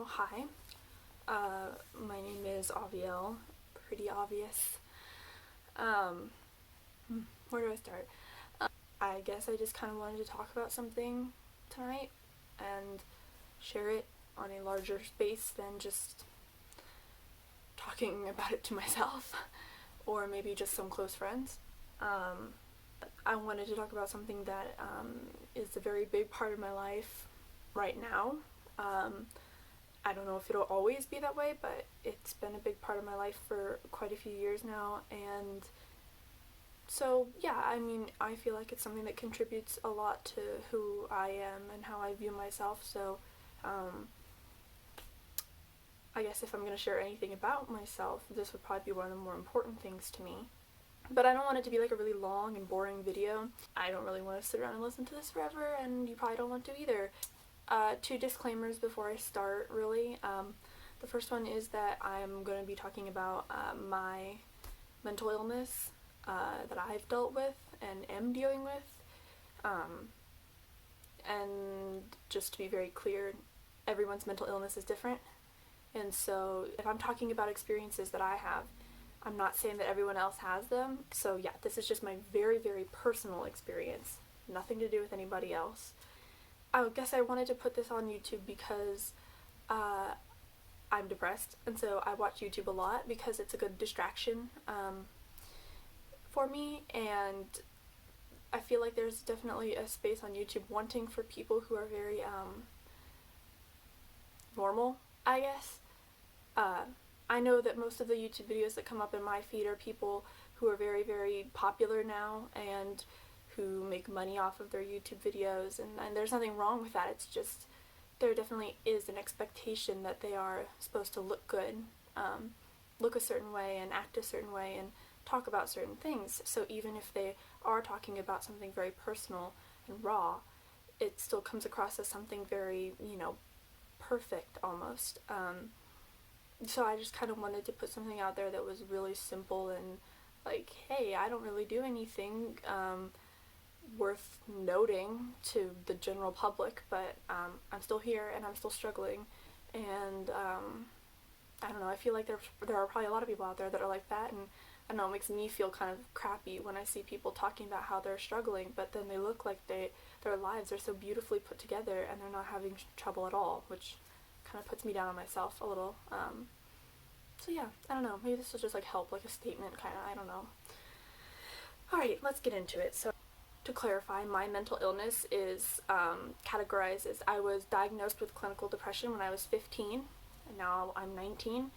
Hi. My name is Avielle. Pretty obvious. Um, where do I start? I guess I just kind of wanted to talk about something tonight and share it on a larger space than just talking about it to myself or maybe just some close friends. I wanted to talk about something that is a very big part of my life right now. I don't know if it'll always be that way, but it's been a big part of my life for quite a few years now, and so yeah, I feel like it's something that contributes a lot to who I am and how I view myself, so I guess if I'm going to share anything about myself, this would probably be one of the more important things to me. But I don't want it to be like a really long and boring video. I don't really want to sit around and listen to this forever, and you probably don't want to either. Two disclaimers before I start, really. The first one is that I'm going to be talking about my mental illness that I've dealt with and am dealing with. And just to be very clear, everyone's mental illness is different. And so if I'm talking about experiences that I have, I'm not saying that everyone else has them. So yeah, this is just my very, very personal experience. Nothing to do with anybody else. I guess I wanted to put this on YouTube because I'm depressed, and so I watch YouTube a lot because it's a good distraction for me, and I feel like there's definitely a space on YouTube wanting for people who are very normal, I guess. I know that most of the YouTube videos that come up in my feed are people who are very, very popular now and who make money off of their YouTube videos, and there's nothing wrong with that. It's just there definitely is an expectation that they are supposed to look good, look a certain way and act a certain way and talk about certain things. So even if they are talking about something very personal and raw, it still comes across as something very, perfect almost. So I just kind of wanted to put something out there that was really simple and like, hey, I don't really do anything worth noting to the general public, but I'm still here and I'm still struggling, and I don't know, I feel like there are probably a lot of people out there that are like that, and I don't know, it makes me feel kind of crappy when I see people talking about how they're struggling, but then they look like their lives are so beautifully put together and they're not having trouble at all, which kind of puts me down on myself a little. So yeah, I don't know, maybe this will just like help, like a statement kind of, I don't know. Alrighty, let's get into it. So to clarify, my mental illness is categorized as I was diagnosed with clinical depression when I was 15, and now I'm 19,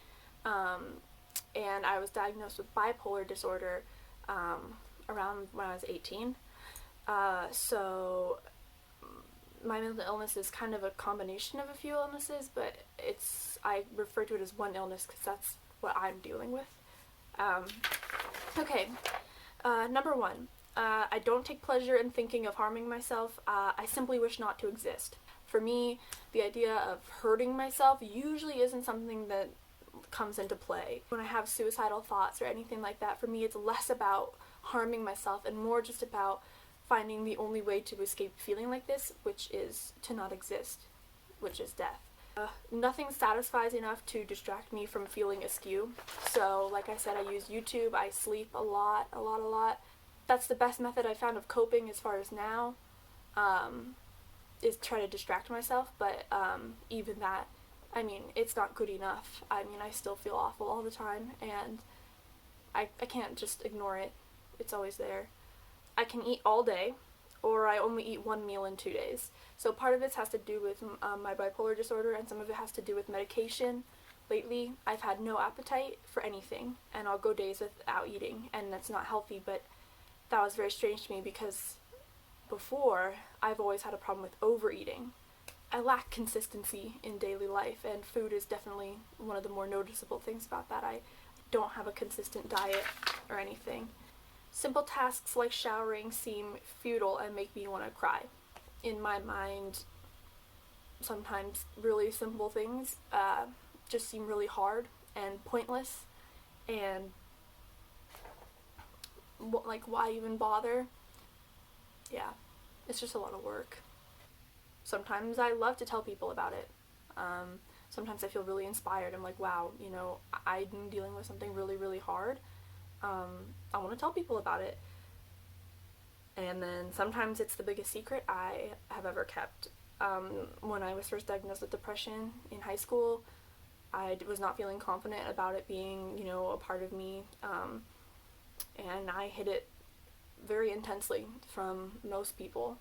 and I was diagnosed with bipolar disorder around when I was 18. So my mental illness is kind of a combination of a few illnesses, but I refer to it as one illness because that's what I'm dealing with. Okay, number one. I don't take pleasure in thinking of harming myself. I simply wish not to exist. For me, the idea of hurting myself usually isn't something that comes into play. When I have suicidal thoughts or anything like that, for me it's less about harming myself and more just about finding the only way to escape feeling like this, which is to not exist, which is death. Nothing satisfies enough to distract me from feeling askew. So, like I said, I use YouTube, I sleep a lot. That's the best method I found of coping as far as now, is try to distract myself, but even that, it's not good enough. I still feel awful all the time, and I can't just ignore it. It's always there. I can eat all day, or I only eat one meal in 2 days. So part of this has to do with my bipolar disorder, and some of it has to do with medication. Lately, I've had no appetite for anything, and I'll go days without eating, and that's not healthy, but that was very strange to me because before, I've always had a problem with overeating. I lack consistency in daily life, and food is definitely one of the more noticeable things about that. I don't have a consistent diet or anything. Simple tasks like showering seem futile and make me want to cry. In my mind, sometimes really simple things just seem really hard and pointless, and like, why even bother? Yeah, it's just a lot of work. Sometimes I love to tell people about it. Sometimes I feel really inspired. I'm like, wow, you know, I'm dealing with something really, really hard. I want to tell people about it. And then sometimes it's the biggest secret I have ever kept. When I was first diagnosed with depression in high school, I was not feeling confident about it being, you know, a part of me. And I hid it very intensely from most people.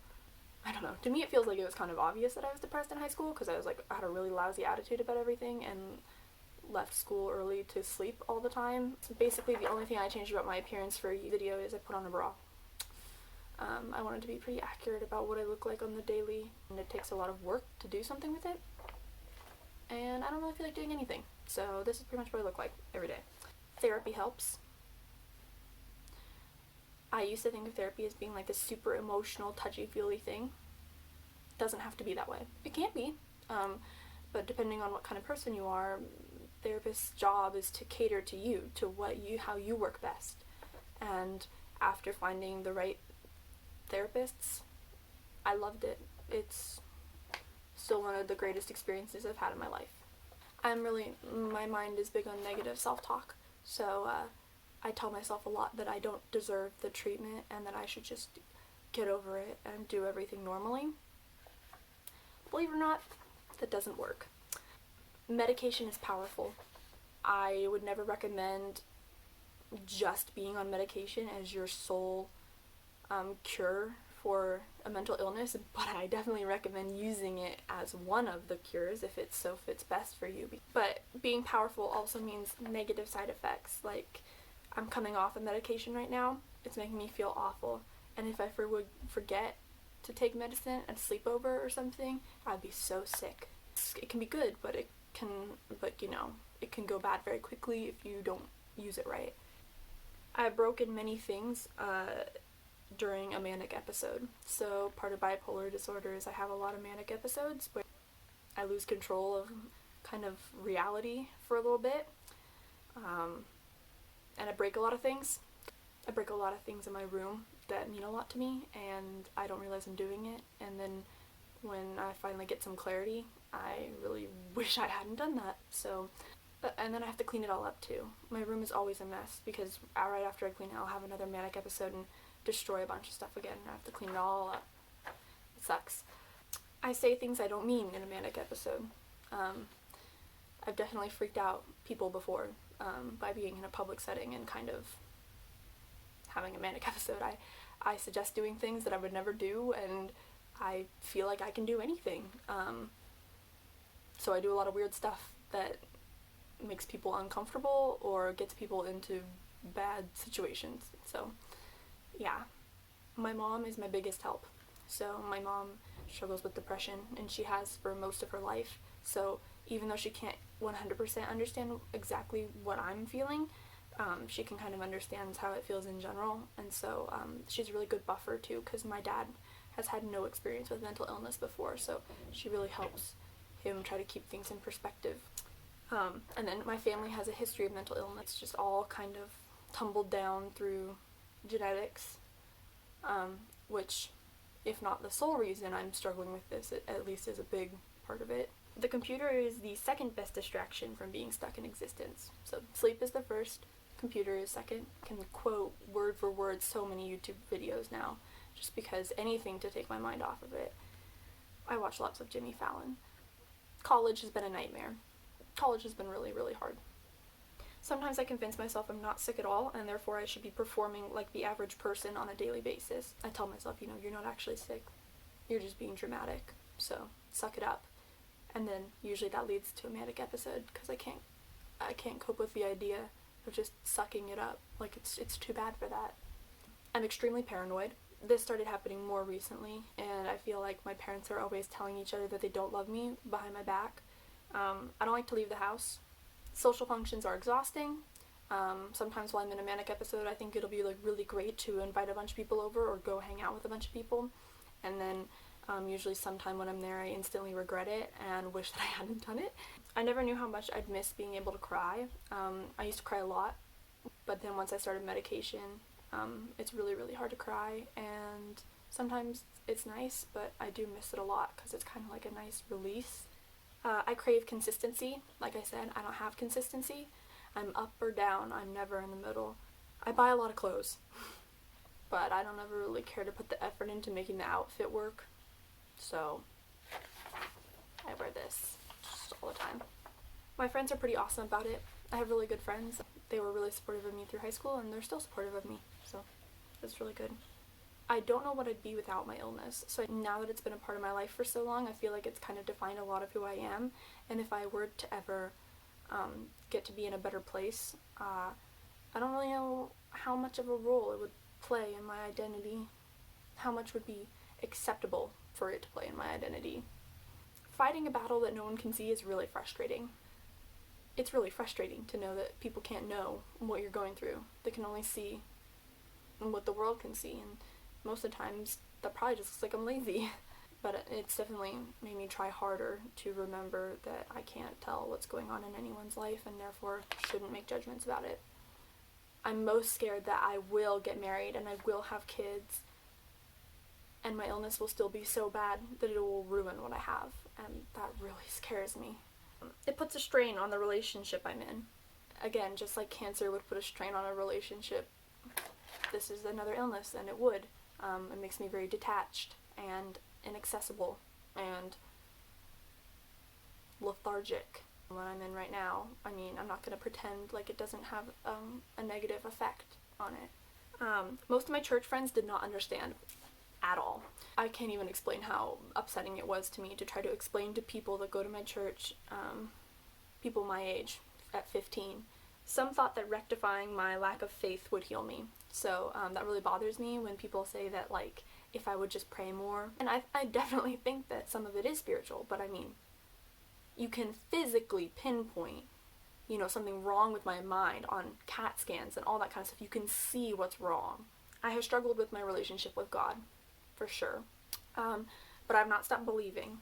I don't know. To me, it feels like it was kind of obvious that I was depressed in high school because I had a really lousy attitude about everything and left school early to sleep all the time. So basically, the only thing I changed about my appearance for a video is I put on a bra. I wanted to be pretty accurate about what I look like on the daily, and it takes a lot of work to do something with it. And I don't really feel like doing anything. So this is pretty much what I look like every day. Therapy helps. I used to think of therapy as being like this super emotional, touchy-feely thing. It doesn't have to be that way. It can be, but depending on what kind of person you are, therapist's job is to cater to you, to how you work best. And after finding the right therapists, I loved it. It's still one of the greatest experiences I've had in my life. My mind is big on negative self-talk, so I tell myself a lot that I don't deserve the treatment and that I should just get over it and do everything normally. Believe it or not, that doesn't work. Medication is powerful. I would never recommend just being on medication as your sole cure for a mental illness, but I definitely recommend using it as one of the cures if it so fits best for you. But being powerful also means negative side effects. Like, I'm coming off of medication right now, it's making me feel awful, and if I would forget to take medicine and sleep over or something, I'd be so sick. It can be good, but it can go bad very quickly if you don't use it right. I've broken many things during a manic episode. So part of bipolar disorder is I have a lot of manic episodes where I lose control of kind of reality for a little bit. And I break a lot of things. I break a lot of things in my room that mean a lot to me, and I don't realize I'm doing it. And then when I finally get some clarity, I really wish I hadn't done that. And then I have to clean it all up too. My room is always a mess because right after I clean it, I'll have another manic episode and destroy a bunch of stuff again, and I have to clean it all up. It sucks. I say things I don't mean in a manic episode. I've definitely freaked out people before by being in a public setting and kind of having a manic episode. I suggest doing things that I would never do, and I feel like I can do anything. So I do a lot of weird stuff that makes people uncomfortable or gets people into bad situations. So yeah, my mom is my biggest help. So my mom struggles with depression, and she has for most of her life. So even though she can't 100% understand exactly what I'm feeling, she can kind of understand how it feels in general. And so she's a really good buffer too, because my dad has had no experience with mental illness before, so she really helps him try to keep things in perspective. And then my family has a history of mental illness. It's just all kind of tumbled down through genetics, which, if not the sole reason I'm struggling with this, it at least is a big part of it. The computer is the second best distraction from being stuck in existence. So sleep is the first, computer is second. I can quote word for word so many YouTube videos now, just because anything to take my mind off of it. I watch lots of Jimmy Fallon. College has been a nightmare. College has been really, really hard. Sometimes I convince myself I'm not sick at all, and therefore I should be performing like the average person on a daily basis. I tell myself, you're not actually sick. You're just being dramatic, so suck it up. And then usually that leads to a manic episode, because I can't cope with the idea of just sucking it up. Like, it's too bad for that. I'm extremely paranoid. This started happening more recently, and I feel like my parents are always telling each other that they don't love me behind my back. I don't like to leave the house. Social functions are exhausting. Sometimes while I'm in a manic episode, I think it'll be like really great to invite a bunch of people over or go hang out with a bunch of people. And then usually sometime when I'm there, I instantly regret it and wish that I hadn't done it. I never knew how much I'd miss being able to cry. I used to cry a lot, but then once I started medication, it's really, really hard to cry, and sometimes it's nice, but I do miss it a lot because it's kind of like a nice release. I crave consistency. Like I said, I don't have consistency. I'm up or down. I'm never in the middle. I buy a lot of clothes, but I don't ever really care to put the effort into making the outfit work. So I wear this just all the time. My friends are pretty awesome about it. I have really good friends. They were really supportive of me through high school, and they're still supportive of me, so it's really good. I don't know what I'd be without my illness, so now that it's been a part of my life for so long, I feel like it's kind of defined a lot of who I am, and if I were to ever get to be in a better place, I don't really know how much of a role it would play in my identity, how much would be acceptable for it to play in my identity. Fighting a battle that no one can see is really frustrating. It's really frustrating to know that people can't know what you're going through. They can only see what the world can see, and most of the times that probably just looks like I'm lazy. But it's definitely made me try harder to remember that I can't tell what's going on in anyone's life and therefore shouldn't make judgments about it. I'm most scared that I will get married and I will have kids and my illness will still be so bad that it will ruin what I have, and that really scares me. It puts a strain on the relationship I'm in. Again, just like cancer would put a strain on a relationship, this is another illness, and it would. It makes me very detached and inaccessible and lethargic. What I'm in right now, I mean, I'm not going to pretend like it doesn't have a negative effect on it. Most of my church friends did not understand at all. I can't even explain how upsetting it was to me to try to explain to people that go to my church, people my age at 15. Some thought that rectifying my lack of faith would heal me. So that really bothers me when people say that, like, if I would just pray more. And I definitely think that some of it is spiritual, but I mean, you can physically pinpoint, something wrong with my mind on CAT scans and all that kind of stuff. You can see what's wrong. I have struggled with my relationship with God, for sure. But I've not stopped believing.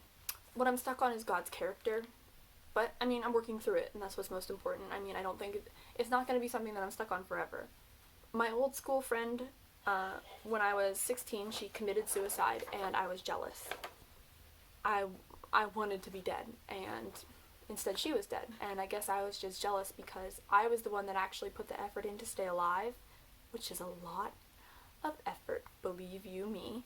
What I'm stuck on is God's character. But, I mean, I'm working through it, and that's what's most important. I mean, I don't think it's not going to be something that I'm stuck on forever. My old school friend, when I was 16, she committed suicide, and I was jealous. I wanted to be dead, and instead she was dead. And I guess I was just jealous because I was the one that actually put the effort in to stay alive, which is a lot of effort, believe you me.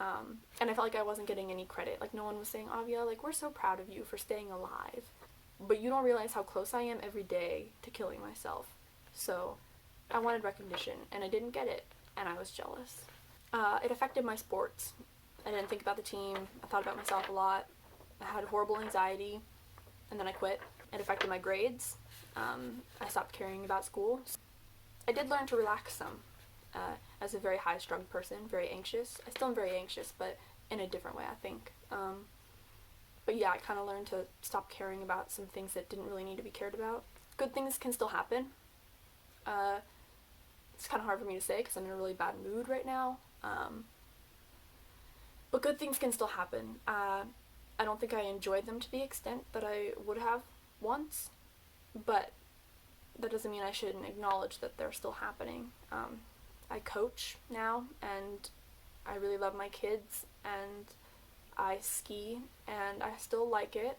And I felt like I wasn't getting any credit. Like, no one was saying, Avia, like, we're so proud of you for staying alive. But you don't realize how close I am every day to killing myself. So I wanted recognition, and I didn't get it, and I was jealous. It affected my sports. I didn't think about the team. I thought about myself a lot. I had horrible anxiety, and then I quit. It affected my grades. I stopped caring about school. I did learn to relax some. As a very high-strung person, very anxious. I still am very anxious, but in a different way, I think. But yeah, I kind of learned to stop caring about some things that didn't really need to be cared about. Good things can still happen. It's kind of hard for me to say because I'm in a really bad mood right now. But good things can still happen. I don't think I enjoyed them to the extent that I would have once, but that doesn't mean I shouldn't acknowledge that they're still happening. I coach now, and I really love my kids, and I ski, and I still like it.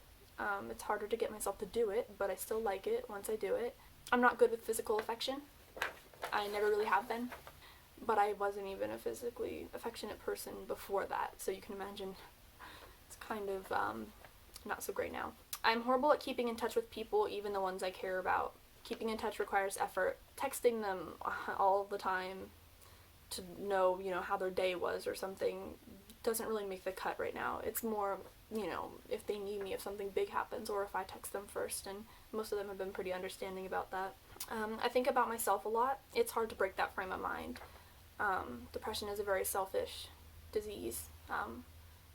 It's harder to get myself to do it, but I still like it once I do it. I'm not good with physical affection. I never really have been, but I wasn't even a physically affectionate person before that, so you can imagine it's kind of not so great now. I'm horrible at keeping in touch with people, even the ones I care about. Keeping in touch requires effort. Texting them all the time to know, how their day was or something doesn't really make the cut right now. It's more, if they need me, if something big happens, or if I text them first, and most of them have been pretty understanding about that. I think about myself a lot. It's hard to break that frame of mind. Depression is a very selfish disease.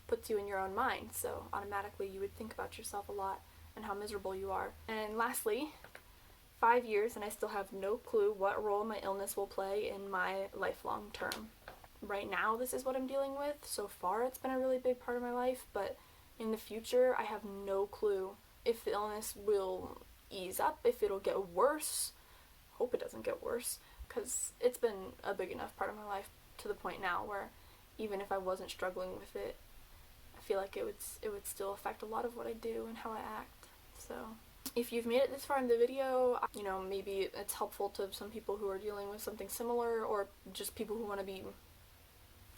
Puts you in your own mind, so automatically you would think about yourself a lot and how miserable you are. And lastly, 5 years and I still have no clue what role my illness will play in my lifelong term. Right now, this is what I'm dealing with. So far, it's been a really big part of my life, but in the future, I have no clue if the illness will ease up, if it'll get worse. Hope it doesn't get worse, because it's been a big enough part of my life to the point now where even if I wasn't struggling with it, I feel like it would still affect a lot of what I do and how I act. So if you've made it this far in the video, you know, maybe it's helpful to some people who are dealing with something similar, or just people who want to be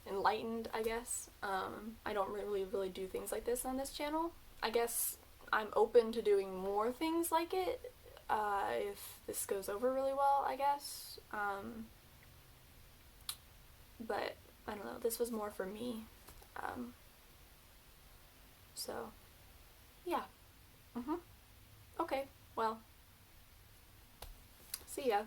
enlightened, I guess. I don't really do things like this on this channel. I guess I'm open to doing more things like it, if this goes over really well, I guess. But I don't know, this was more for me. So yeah. Okay, well, see ya.